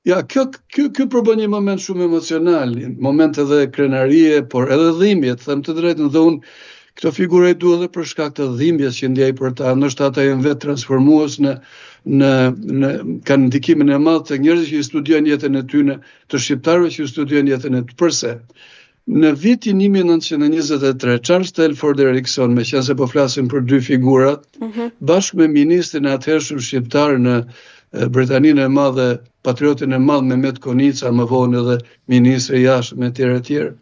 Ja, kjo përbën një moment shumë emocional, moment edhe krenarie, por edhe dhimbje, të them të drejtën, dhe unë këto figura i dua edhe për shkak të dhimbjes që ndjej për ta, ndoshta ata janë vetë transformues kanë ndikimin e madh të njerëzve që studiojnë jetën e tyre, të shqiptarëve që studiojnë jetën e tyre. Përse? Në vitin 1923, Charles Telford Erickson, meqense po flasim për dy figurat, bashkë me ministrin e atëhershëm shqiptar në Britaninë e Madhe, patriotin e madh Mehmet Konica, më vonë edhe ministri i jashtëm e tjerë,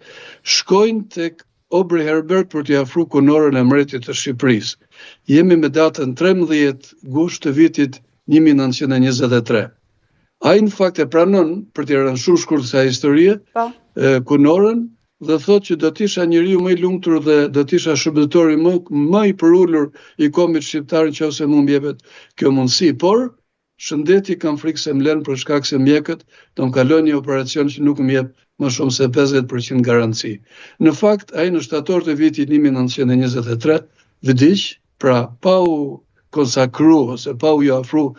shkojnë tek Aubrey Herbert për t'i afruar kunorën e mbretit të Shqipërisë. Jemi me datën 13 gusht të vitit 1923. Ai në fakt e pranon, për t'i rënë shumë shkurt kësaj historie, kunorën dhe thotë që do t'isha njeriu më i lumtur dhe do t'isha shërbëtori më i përullur i kombit shqiptar nëse mund m'jepet kjo mundësi, por shëndeti kam frikë se m'len për shkak se mjekët do m'kaloj një operacion që nuk m'jep më shumë se 50% garanci. Në fakt, ai në shtator të vitit 1923 vdiq, pra pa u konsakru ose pa u afru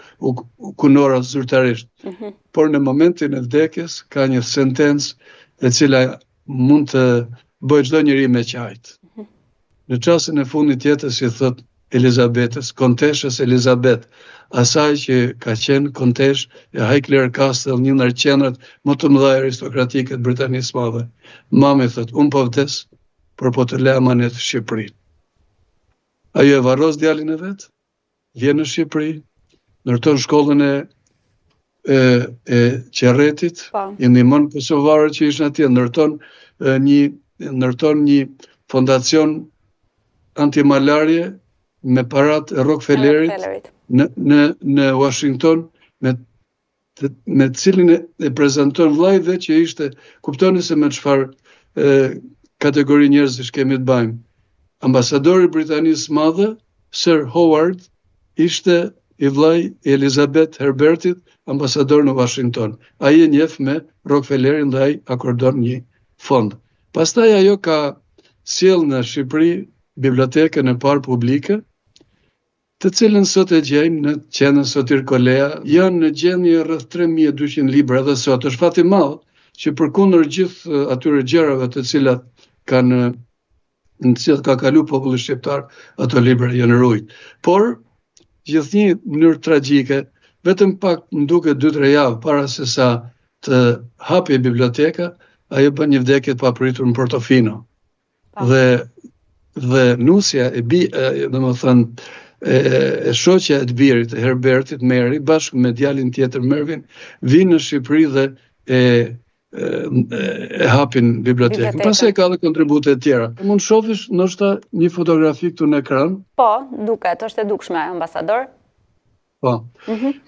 kunora zyrtarisht. Por në momentin e vdekjes ka një sentencë e cila mund të bëjë çdo njeri me qajt. Në çastin e fundit jetës i thot Elizabetës, konteshës Elizabeth, asaj që ka qenë kontesh e Highclere Castle, një ndër qendrat më të mëdha aristokratike të Britanisë së Madhe. Mami thot, unë po vdes, por po të lë amanet Shqipërinë. Ajo e varros djalin e vet, vjen në Shqipëri, ndërton shkollën e Qerretit, i ndihmon kosovarët që ishin atje, ndërton një fondacion antimalarje me parat e Rockefellerit në Washington, me cilin e prezanton vllai vet që ishte, kuptoni se me çfarë kategori njerëzish kemi të bëjmë. Ambasadori i Britanisë së Madhe, Sir Howard, ishte i vllai i Elizabeth Herbertit, ambasador në Washington. Ai e njeh me Rockefellerin dhe ai akordon një fond. Pastaj ajo ka sjell në Shqipëri bibliotekën e parë publike, të cilën sot e gjejmë në qendrën Sotir Kolea, janë në gjendje rreth 3200 libra edhe sot. Është fat i madh që përkundër gjithë atyre gjërave të cilat në cilat ka kalu populli shqiptar, ato libra janë rujt. Por gjithnjë në mënyrë tragjike, vetëm pak më duket 2-3 javë para se sa të hapej biblioteka, ajo bën një vdekje të papritur në Portofino. Dhe nusja domethënë e shoqja e të birit e Herbertit, Mary, bashkë me djalin tjetër Mervin, vinë në Shqipëri dhe e hapin bibliotekën. Pastaj ka edhe kontribute të tjera. Mund shohësh ndoshta një fotografi këtu në ekran? Po, duket, është e dukshme, ambasador. Po.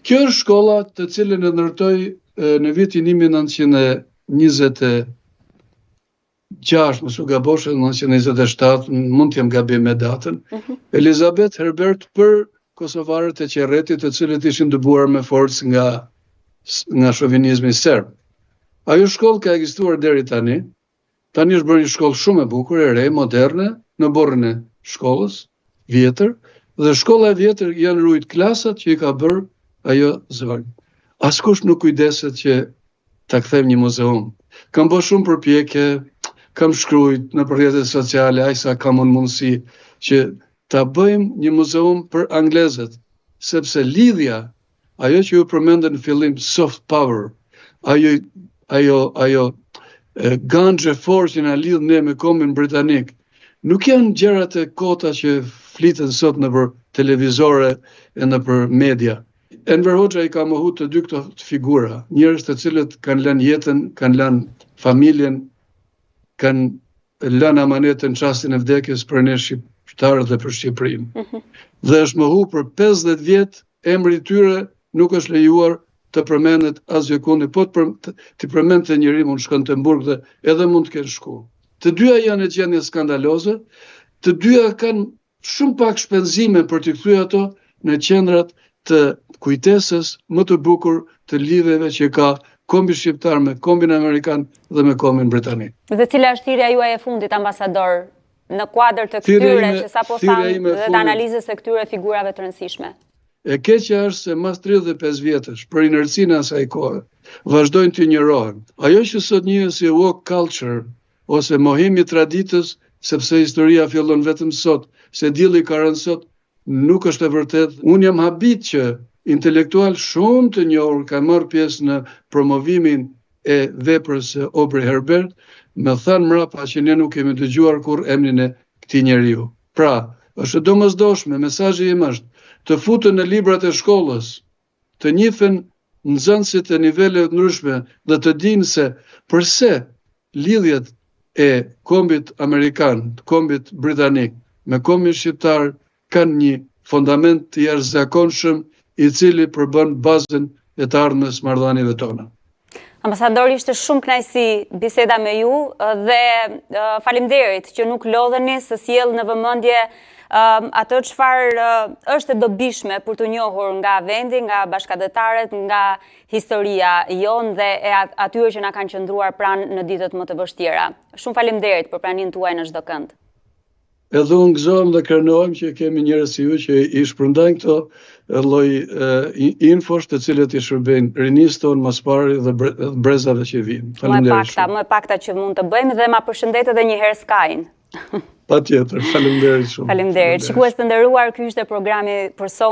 Kjo është shkolla të cilën e ndërtoi në vitin 1926, mësu gabosh, 1927, mund t'jem gabim me datën, Elizabeth Herbert për kosovarët e Qerretit, të cilët ishin dëbuar me forcë nga shovinizmi serb. Ajo shkollë ka ekzistuar deri tani. Tani është bërë një shkollë shumë e bukur, e re, moderne, në borën e shkollës, vjetër, dhe shkolla e vjetër janë rujt klasat që i ka bërë ajo zvarë. Askush nuk kujdeset që ta kthejmë një muzeum. Kam bërë shumë përpjekje, kam shkrujt në rrjetet sociale, aq sa kam mundësi që ta bëjmë një muzeum për anglezët, sepse lidhja, ajo që ju përmendën në fillim, soft power, ajo ganxhe fortë që na lidh ne me kombin britanik, nuk janë gjërat e kota që fliten sot nëpër televizore e nëpër media. Enver Hoxha i ka mohu të dy këto figura, njerëz të cilët kanë lënë jetën, kanë lënë familjen, kanë lënë amanetën në çastin e vdekjes për ne shqiptarët dhe për Shqipërinë. Dhe është mohu për 50 vjet, emri i tyre nuk është lejuar të përmendet asgjë kundi, po të përmendte njëri mund shkon te Burg dhe edhe mund të kenë shku. Të dyja janë në gjendje skandaloze, të dyja kanë shumë pak shpenzime për të kthyer ato në qendrat të kujtesës më të bukur të lidhjeve që ka kombi shqiptar me kombin amerikan dhe me kombin britanik. Dhe cila është thirrja juaj e fundit, ambasador, në kuadër të këtyre që sapo thamë dhe të analizës së këtyre figurave të rëndësishme? E keqja është se mas 35 vjetësh, për inercinë e asaj kohe, vazhdojnë të injorohen. Ajo që sot njihet si woke culture, ose mohimi traditës, sepse historia fillon vetëm sot, se dielli ka rënë sot, nuk është e vërtet. Unë jam habit që intelektual shumë të njohur ka marrë pjesë në promovimin e veprës së Aubrey Herbert, më thanë mrapa që ne nuk kemi dëgjuar kur emrin e këtij njeriu. Pra, është domosdoshme, mesazhi im është të futen në librat e shkollës, të njihen nxënësit e nivele ndryshme dhe të dinë se përse lidhjet e kombit amerikan, kombit britanik me kombin shqiptar kanë një fundament të jashtëzakonshëm i cili përbën bazën e të ardhmes marrëdhënieve tona. Ambasador, ishte shumë kënaqësi biseda me ju dhe faleminderit që nuk lodheni se sjell në vëmendje ato çfarë është e dobishme për të njohur nga vendi, nga bashkëdhetarët, nga historia jonë dhe e atyre që na kanë qëndruar pranë në ditët më të vështira. Shumë faleminderit për praninë tuaj në çdo kënd. Edhe unë gëzohem dhe kërnohem që kemi njerëz si ju që i shpërndajnë këto lloj infosh të cilët i shërbejnë rinisë tonë mas pari dhe brezave që vijnë. Faleminderit. Më pakta që mund të bëjmë dhe ma përshëndet edhe një herë Sky-n. Patjetër, faleminderit shumë. Faleminderit. Shikues të nderuar, ky ishte programi për sonte.